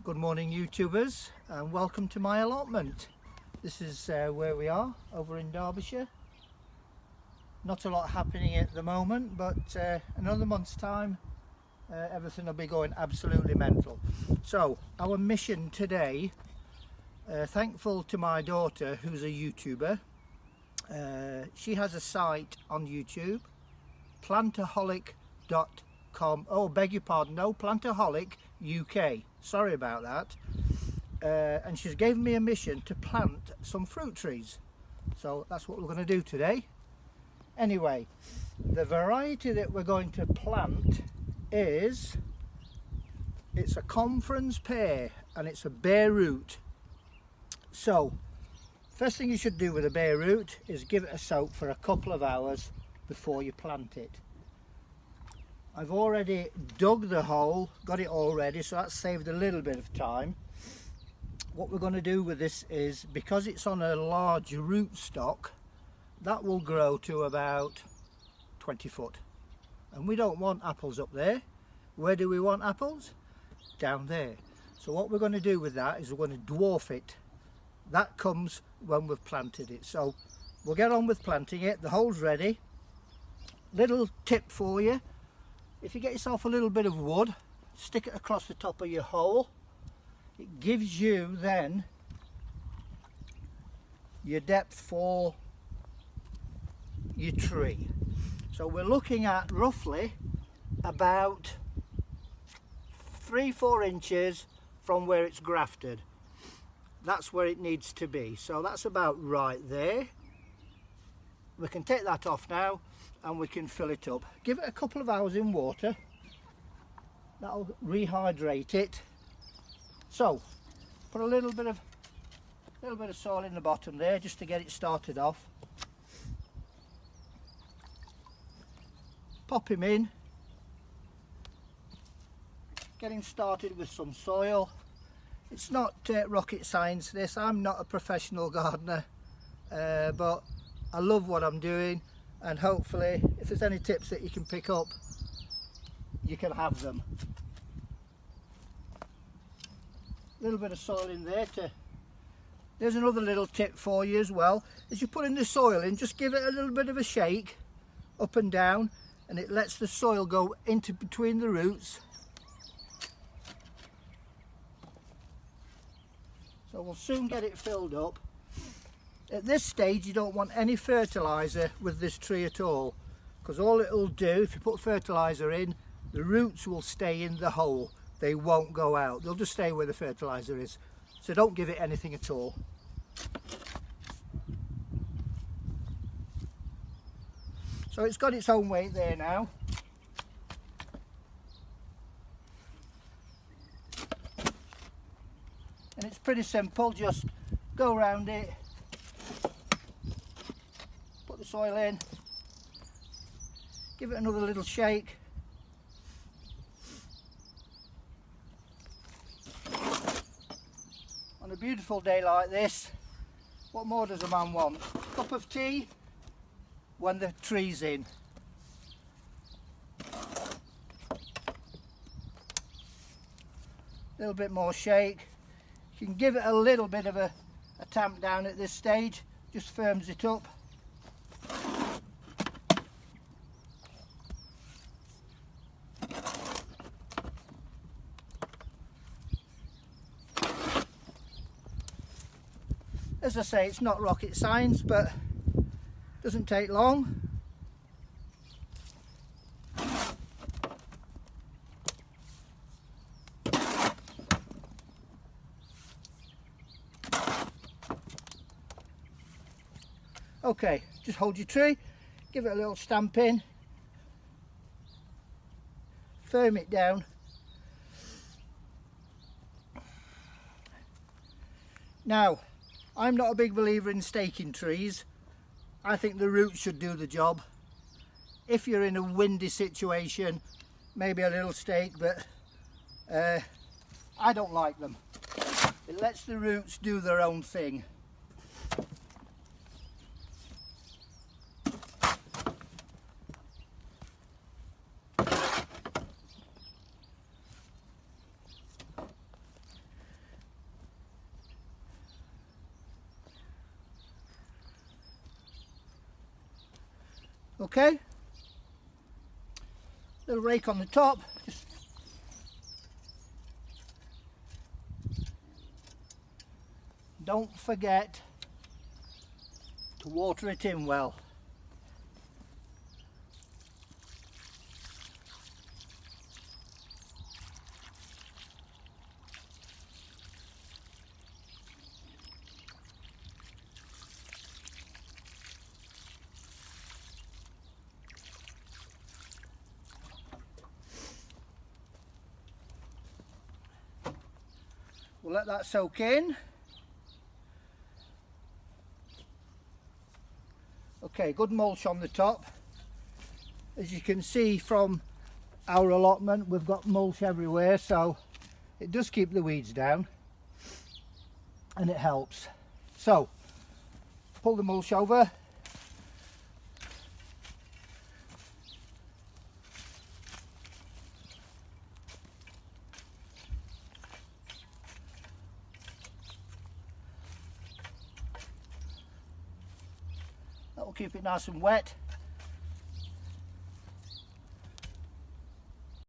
Good morning YouTubers, and welcome to my allotment. This is where we are over in Derbyshire. Not a lot happening at the moment, but another month's time everything will be going absolutely mental. So our mission today, thankful to my daughter who's a YouTuber. She has a site on YouTube, plantaholic.com. oh, beg your pardon, no, Plantaholic UK, sorry about that. And she's given me a mission to plant some fruit trees, so that's what we're going to do today. Anyway, the variety that we're going to plant is, it's a conference pear and it's a bare root. So first thing you should do with a bare root is give it a soak for a couple of hours before you plant it. I've already dug the hole, got it all ready, so that's saved a little bit of time. What we're going to do with this is, because it's on a large root stock, that will grow to about 20 foot. And we don't want apples up there. Where do we want apples? Down there. So what we're going to do with that is we're going to dwarf it. That comes when we've planted it. So we'll get on with planting it. The hole's ready. Little tip for you. If you get yourself a little bit of wood, stick it across the top of your hole. It gives you then your depth for your tree. So we're looking at roughly about 3-4 inches from where it's grafted. That's where it needs to be. So that's about right there. We can take that off now and we can fill it up. Give it a couple of hours in water. That'll rehydrate it. So put a little bit of soil in the bottom there just to get it started off. Pop him in. Get him started with some soil. It's not rocket science this. I'm not a professional gardener, but I love what I'm doing, and hopefully if there's any tips that you can pick up, you can have them. A little bit of soil in there there's another little tip for you as well. As you're putting the soil in, just give it a little bit of a shake up and down, and it lets the soil go into between the roots. So we'll soon get it filled up. At this stage you don't want any fertiliser with this tree at all, because all it'll do, if you put fertiliser in, the roots will stay in the hole. They won't go out. They'll just stay where the fertiliser is. So don't give it anything at all. So it's got its own weight there now. And it's pretty simple, just go around it, put the soil in, give it another little shake. On a beautiful day like this, what more does a man want? A cup of tea when the tree's in. A little bit more shake. You can give it a little bit of a tamp down at this stage, just firms it up. As I say, it's not rocket science, but it doesn't take long. Okay, just hold your tree, give it a little stamp in, firm it down. Now, I'm not a big believer in staking trees. I think the roots should do the job. If you're in a windy situation, maybe a little stake, but I don't like them. It lets the roots do their own thing. Okay, little rake on the top, just don't forget to water it in well. We'll let that soak in. Okay, good mulch on the top. As you can see from our allotment, we've got mulch everywhere, so it does keep the weeds down and it helps. So, pull the mulch over. That will keep it nice and wet.